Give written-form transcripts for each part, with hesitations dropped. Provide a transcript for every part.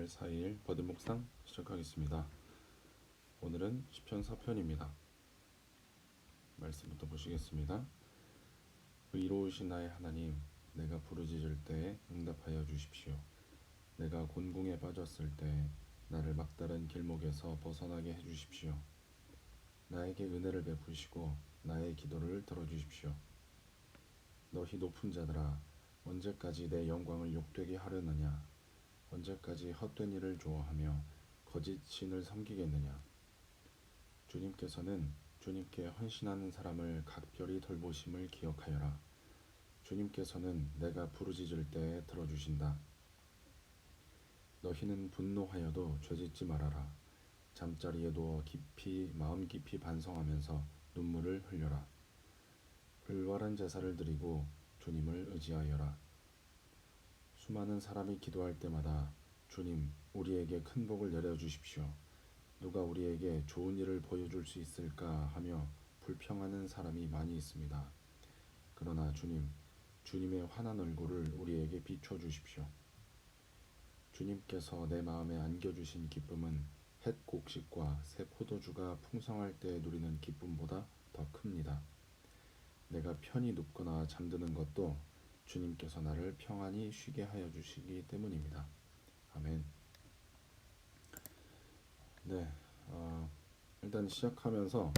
2월 4일 버드 묵상 시작하겠습니다. 오늘은 시편 4편입니다. 말씀부터 보시겠습니다. 의로우신 나의 하나님, 내가 부르짖을 때에 응답하여 주십시오. 내가 곤궁에 빠졌을 때 나를 막다른 길목에서 벗어나게 해주십시오. 나에게 은혜를 베푸시고 나의 기도를 들어주십시오. 너희 높은 자들아, 언제까지 내 영광을 욕되게 하려느냐? 언제까지 헛된 일을 좋아하며 거짓 신을 섬기겠느냐? 주님께서는 주님께 헌신하는 사람을 각별히 돌보심을 기억하여라. 주님께서는 내가 부르짖을 때에 들어주신다. 너희는 분노하여도 죄짓지 말아라. 잠자리에 누워 마음 깊이 반성하면서 눈물을 흘려라. 을활한 제사를 드리고 주님을 의지하여라. 수많은 사람이 기도할 때마다 주님, 우리에게 큰 복을 내려주십시오. 누가 우리에게 좋은 일을 보여줄 수 있을까 하며 불평하는 사람이 많이 있습니다. 그러나 주님, 주님의 환한 얼굴을 우리에게 비춰주십시오. 주님께서 내 마음에 안겨주신 기쁨은 햇 곡식과 새 포도주가 풍성할 때 누리는 기쁨보다 더 큽니다. 내가 편히 눕거나 잠드는 것도 주님께서 나를 평안히 쉬게 하여 주시기 때문입니다. 아멘. 네, 일단 시작하면서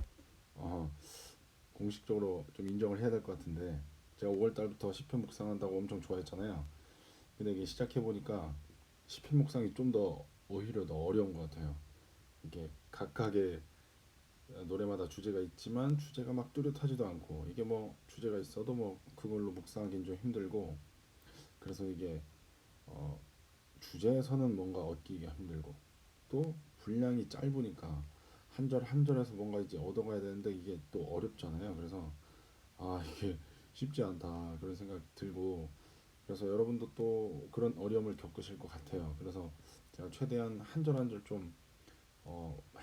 공식적으로 좀 인정을 해야 될 것 같은데, 제가 5월 달부터 시편 묵상한다고 엄청 좋아했잖아요. 근데 이게 시작해 보니까 시편 묵상이 좀 더 오히려 더 어려운 것 같아요. 이게 각각의 노래마다 주제가 있지만 주제가 막 뚜렷하지도 않고, 이게 뭐 주제가 있어도 뭐 그걸로 묵상하기는 좀 힘들고, 그래서 이게 어, 주제에서는 뭔가 얻기가 힘들고, 또 분량이 짧으니까 한 절 한 절에서 뭔가 이제 얻어가야 되는데 이게 또 어렵잖아요. 그래서 이게 쉽지 않다 그런 생각 들고, 그래서 여러분도 또 그런 어려움을 겪으실 것 같아요. 그래서 제가 최대한 한 절 한 절 좀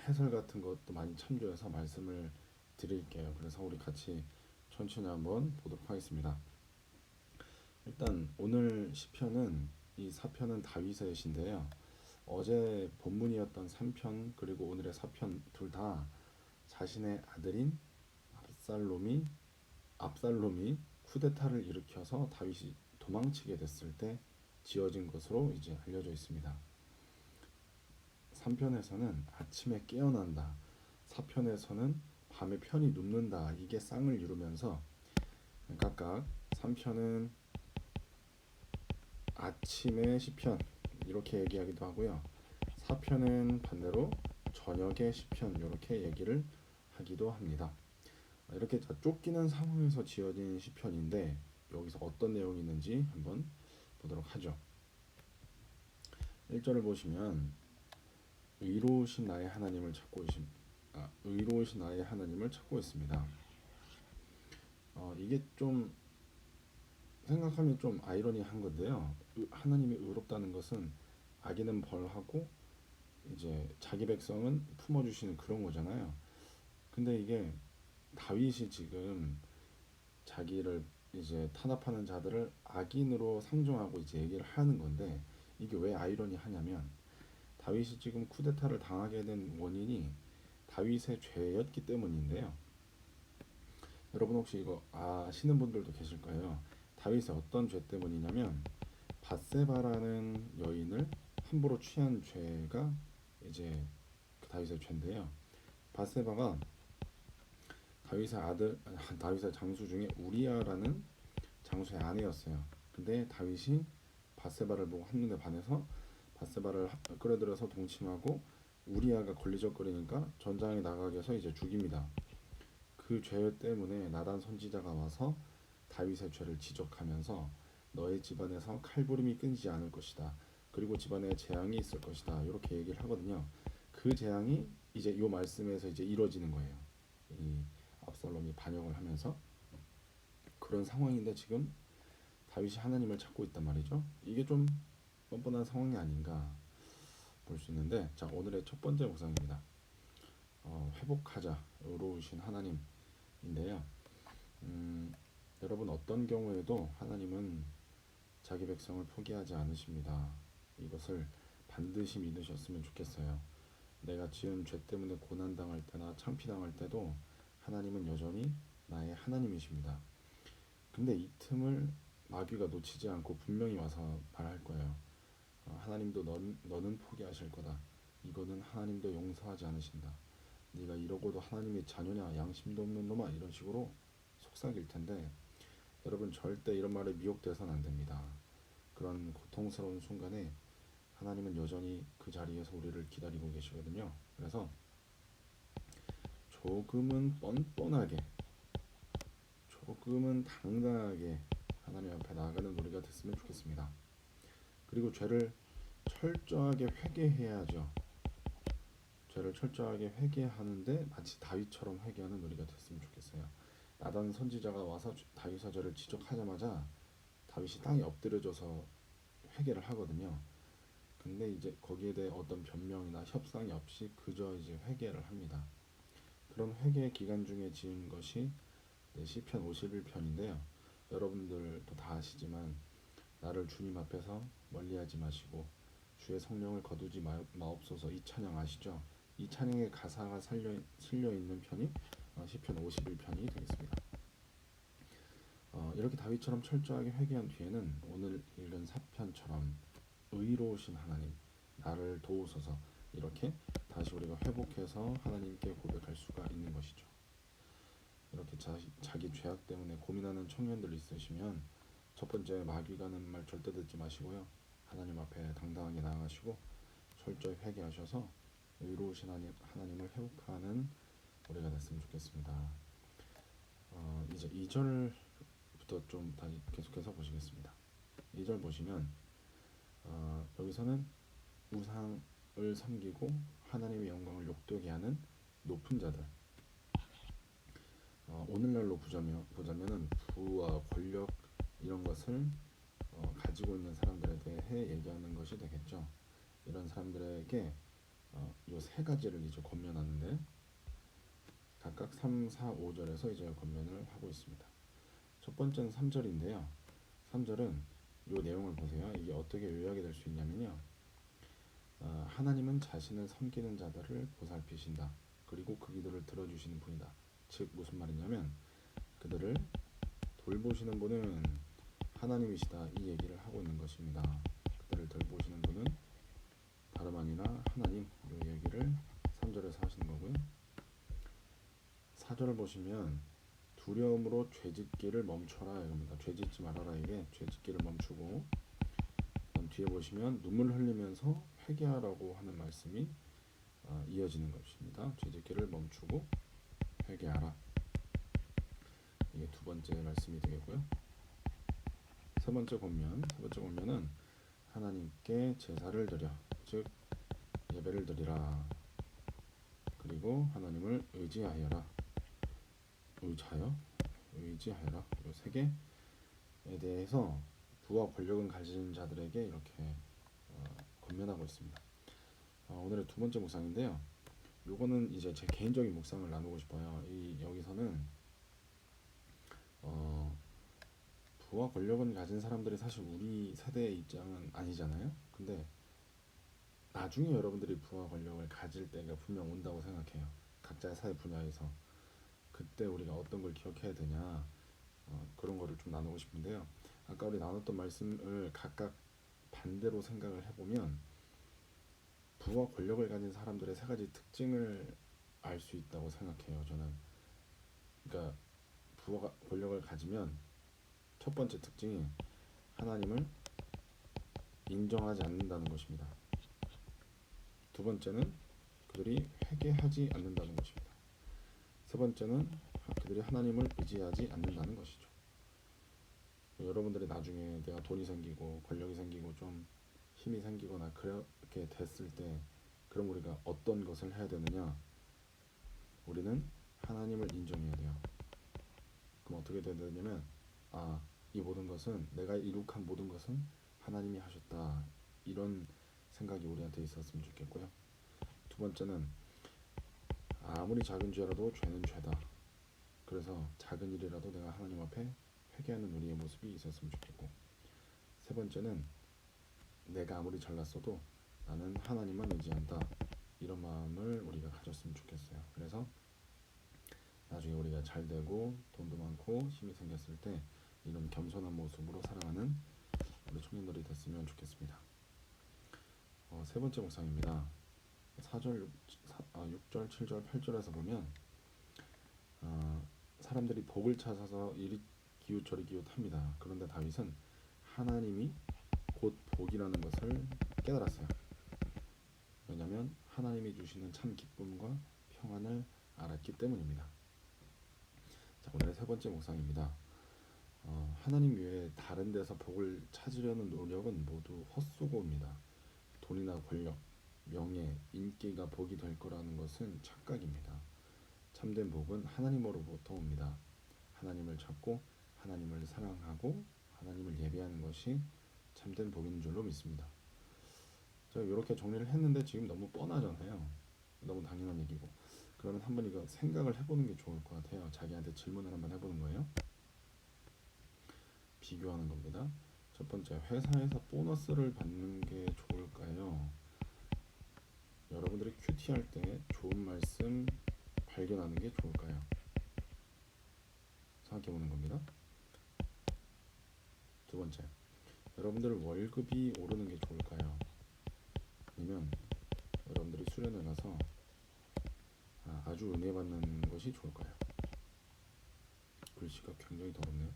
해설 같은 것도 많이 참조해서 말씀을 드릴게요. 그래서 우리 같이 천천히 한번 보도록 하겠습니다. 일단 오늘 시편은, 이 4편은 다윗의 시인데요. 어제 본문이었던 3편 그리고 오늘의 4편 둘 다 자신의 아들인 압살롬이 쿠데타를 일으켜서 다윗이 도망치게 됐을 때 지어진 것으로 이제 알려져 있습니다. 3편에서는 아침에 깨어난다, 4편에서는 밤에 편히 눕는다, 이게 쌍을 이루면서 각각 3편은 아침의 시편 이렇게 얘기하기도 하고요, 4편은 반대로 저녁의 시편 이렇게 얘기를 하기도 합니다. 이렇게 쫓기는 상황에서 지어진 시편인데 여기서 어떤 내용이 있는지 한번 보도록 하죠. 1절을 보시면 의로우신 나의 하나님을 찾고 있습니다. 이게 좀 생각하면 좀 아이러니한 건데요. 하나님이 의롭다는 것은 악인은 벌하고 이제 자기 백성은 품어주시는 그런 거잖아요. 근데 이게 다윗이 지금 자기를 이제 탄압하는 자들을 악인으로 상정하고 이제 얘기를 하는 건데, 이게 왜 아이러니하냐면 다윗이 지금 쿠데타를 당하게 된 원인이 다윗의 죄였기 때문인데요. 여러분 혹시 이거 아시는 분들도 계실 거예요. 다윗의 어떤 죄 때문이냐면 밧세바라는 여인을 함부로 취한 죄가 이제 다윗의 죄인데요. 밧세바가 다윗의 장수 중에 우리아라는 장수의 아내였어요. 근데 다윗이 밧세바를 보고 한눈에 반해서 밧세바를 끌어들여서 동침하고 우리아가 걸리적거리니까 전장에 나가게 해서 이제 죽입니다. 그 죄 때문에 나단 선지자가 와서 다윗의 죄를 지적하면서 너의 집안에서 칼부림이 끊이지 않을 것이다, 그리고 집안에 재앙이 있을 것이다, 이렇게 얘기를 하거든요. 그 재앙이 이제 이 말씀에서 이제 이루어지는 거예요. 이 압살롬이 반역을 하면서 그런 상황인데 지금 다윗이 하나님을 찾고 있단 말이죠. 이게 좀 뻔뻔한 상황이 아닌가 볼 수 있는데, 자, 오늘의 첫 번째 묵상입니다. 회복하자, 의로우신 하나님인데요. 여러분 어떤 경우에도 하나님은 자기 백성을 포기하지 않으십니다. 이것을 반드시 믿으셨으면 좋겠어요. 내가 지은 죄 때문에 고난당할 때나 창피당할 때도 하나님은 여전히 나의 하나님이십니다. 근데 이 틈을 마귀가 놓치지 않고 분명히 와서 말할 거예요. 하나님도 너는 포기하실 거다. 이거는 하나님도 용서하지 않으신다. 네가 이러고도 하나님의 자녀냐, 양심도 없는 놈아, 이런 식으로 속삭일 텐데, 여러분 절대 이런 말에 미혹돼서는 안 됩니다. 그런 고통스러운 순간에 하나님은 여전히 그 자리에서 우리를 기다리고 계시거든요. 그래서 조금은 뻔뻔하게, 조금은 당당하게 하나님 앞에 나아가는 우리가 됐으면 좋겠습니다. 그리고 죄를 철저하게 회개해야죠. 죄를 철저하게 회개하는데 마치 다윗처럼 회개하는 우리가 됐으면 좋겠어요. 나단 선지자가 와서 다윗의 죄를 지적하자마자 다윗이 땅에 엎드려져서 회개를 하거든요. 근데 이제 거기에 대해 어떤 변명이나 협상이 없이 그저 이제 회개를 합니다. 그런 회개 기간 중에 지은 것이 시편 51편인데요. 여러분들도 다 아시지만 나를 주님 앞에서 멀리하지 마시고 주의 성령을 거두지 마옵소서, 이 찬양 아시죠? 이 찬양의 가사가 실려 있는 편이 시편 51편이 되겠습니다. 이렇게 다윗처럼 철저하게 회개한 뒤에는 오늘 읽은 사편처럼 의로우신 하나님, 나를 도우소서, 이렇게 다시 우리가 회복해서 하나님께 고백할 수가 있는 것이죠. 이렇게 자기 죄악 때문에 고민하는 청년들 있으시면 첫 번째, 마귀가 하는 말 절대 듣지 마시고요. 하나님 앞에 당당하게 나아가시고 철저히 회개하셔서 의로우신 하나님을 회복하는 우리가 됐으면 좋겠습니다. 이제 2절부터 좀 다시 계속해서 보시겠습니다. 2절 보시면 여기서는 우상을 섬기고 하나님의 영광을 욕되게 하는 높은 자들, 오늘날로 보자면은 부와 권력 이런 것을 가지고 있는 사람들에 대해 얘기하는 것이 되겠죠. 이런 사람들에게 요 세 가지를 이제 권면하는데 각각 3, 4, 5절에서 이제 권면을 하고 있습니다. 첫 번째는 3절인데요. 3절은 요 내용을 보세요. 이게 어떻게 요약이 될 수 있냐면요. 하나님은 자신을 섬기는 자들을 보살피신다. 그리고 그들을 들어주시는 분이다. 즉 무슨 말이냐면 그들을 돌보시는 분은 하나님이시다, 이 얘기를 하고 있는 것입니다. 그들을 돌보시는 분은 다름 아니라 하나님, 이 얘기를 3절에서 하시는 거고요. 4절을 보시면 두려움으로 죄짓기를 멈춰라 이겁니다. 죄짓지 말아라, 이게 죄짓기를 멈추고, 그다음 뒤에 보시면 눈물 흘리면서 회개하라고 하는 말씀이 이어지는 것입니다. 죄짓기를 멈추고 회개하라. 이게 두 번째 말씀이 되겠고요. 세 번째 권면은 하나님께 제사를 드려, 즉 예배를 드리라. 그리고 하나님을 의지하여라. 의지하여라. 이 세 개에 대해서 부와 권력을 가진 자들에게 이렇게 권면하고 있습니다. 오늘의 두 번째 묵상인데요. 요거는 이제 제 개인적인 묵상을 나누고 싶어요. 여기서는 부와 권력을 가진 사람들이 사실 우리 세대의 입장은 아니잖아요. 근데 나중에 여러분들이 부와 권력을 가질 때가 분명 온다고 생각해요. 각자의 사회 분야에서. 그때 우리가 어떤 걸 기억해야 되냐, 그런 거를 좀 나누고 싶은데요. 아까 우리 나눴던 말씀을 각각 반대로 생각을 해보면 부와 권력을 가진 사람들의 세 가지 특징을 알 수 있다고 생각해요. 저는. 그러니까 부와 권력을 가지면 첫 번째 특징이 하나님을 인정하지 않는다는 것입니다. 두 번째는 그들이 회개하지 않는다는 것입니다. 세 번째는 그들이 하나님을 의지하지 않는다는 것이죠. 여러분들이 나중에 내가 돈이 생기고 권력이 생기고 좀 힘이 생기거나 그렇게 됐을 때 그럼 우리가 어떤 것을 해야 되느냐? 우리는 하나님을 인정해야 돼요. 그럼 어떻게 돼야 되냐면 이 모든 것은, 내가 이룩한 모든 것은 하나님이 하셨다, 이런 생각이 우리한테 있었으면 좋겠고요. 두 번째는 아무리 작은 죄라도 죄는 죄다. 그래서 작은 일이라도 내가 하나님 앞에 회개하는 우리의 모습이 있었으면 좋겠고, 세 번째는 내가 아무리 잘났어도 나는 하나님만 의지한다. 이런 마음을 우리가 가졌으면 좋겠어요. 그래서 나중에 우리가 잘 되고 돈도 많고 힘이 생겼을 때 이런 겸손한 모습으로 살아가는 우리 청년들이 됐으면 좋겠습니다. 세 번째 묵상입니다. 4절, 6절, 7절, 8절에서 보면 사람들이 복을 찾아서 이리 기웃 저리 기웃합니다. 그런데 다윗은 하나님이 곧 복이라는 것을 깨달았어요. 왜냐하면 하나님이 주시는 참 기쁨과 평안을 알았기 때문입니다. 자, 오늘의 세 번째 묵상입니다. 하나님 외에 다른 데서 복을 찾으려는 노력은 모두 헛수고입니다. 돈이나 권력, 명예, 인기가 복이 될 거라는 것은 착각입니다. 참된 복은 하나님으로부터 옵니다. 하나님을 찾고 하나님을 사랑하고 하나님을 예배하는 것이 참된 복인 줄로 믿습니다. 제가 이렇게 정리를 했는데 지금 너무 뻔하잖아요. 너무 당연한 얘기고. 그러면 한번 이거 생각을 해보는 게 좋을 것 같아요. 자기한테 질문을 한번 해보는 거예요. 비교하는 겁니다. 첫 번째, 회사에서 보너스를 받는 게 좋을까요? 여러분들이 큐티 할 때 좋은 말씀 발견하는 게 좋을까요? 생각해 보는 겁니다. 두 번째, 여러분들 월급이 오르는 게 좋을까요? 아니면 여러분들이 수련회 가서 아주 은혜 받는 것이 좋을까요? 글씨가 굉장히 더럽네요.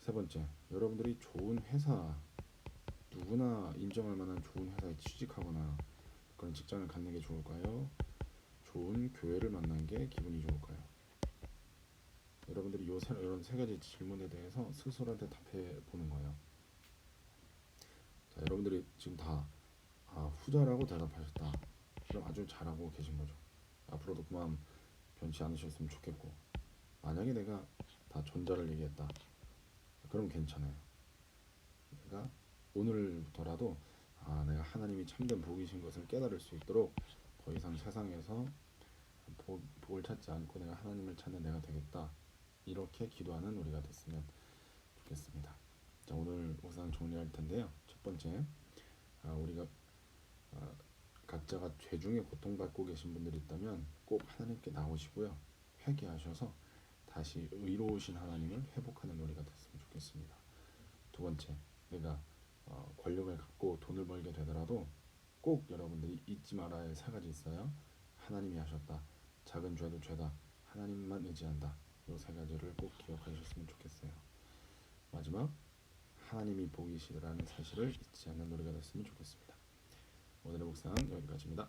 세 번째, 여러분들이 좋은 회사, 누구나 인정할 만한 좋은 회사에 취직하거나 그런 직장을 갖는 게 좋을까요? 좋은 교회를 만난 게 기분이 좋을까요? 여러분들이 이런 세 가지 질문에 대해서 스스로한테 답해 보는 거예요. 자, 여러분들이 지금 다 후자라고 대답하셨다. 그럼 아주 잘하고 계신 거죠. 앞으로도 그 마음 변치 않으셨으면 좋겠고, 만약에 내가 다 전자를 얘기했다. 그럼 괜찮아요. 내가 오늘부터라도 내가 하나님이 참된 복이신 것을 깨달을 수 있도록 더 이상 세상에서 복을 찾지 않고 내가 하나님을 찾는 내가 되겠다. 이렇게 기도하는 우리가 됐으면 좋겠습니다. 자, 오늘 묵상 정리할 텐데요. 첫 번째, 우리가 각자가 죄 중에 고통받고 계신 분들이 있다면 꼭 하나님께 나오시고요. 회개하셔서 다시 의로우신 하나님을 회복하는 우리가 됐으면 좋겠습니다. 두 번째, 내가 권력을 갖고 돈을 벌게 되더라도 꼭 여러분들이 잊지 말아야 할 세 가지 있어요. 하나님이 하셨다. 작은 죄도 죄다. 하나님만 의지한다. 이 세 가지를 꼭 기억하셨으면 좋겠어요. 마지막, 하나님이 복이시라는 사실을 잊지 않는 우리가 됐으면 좋겠습니다. 오늘의 묵상 여기까지입니다.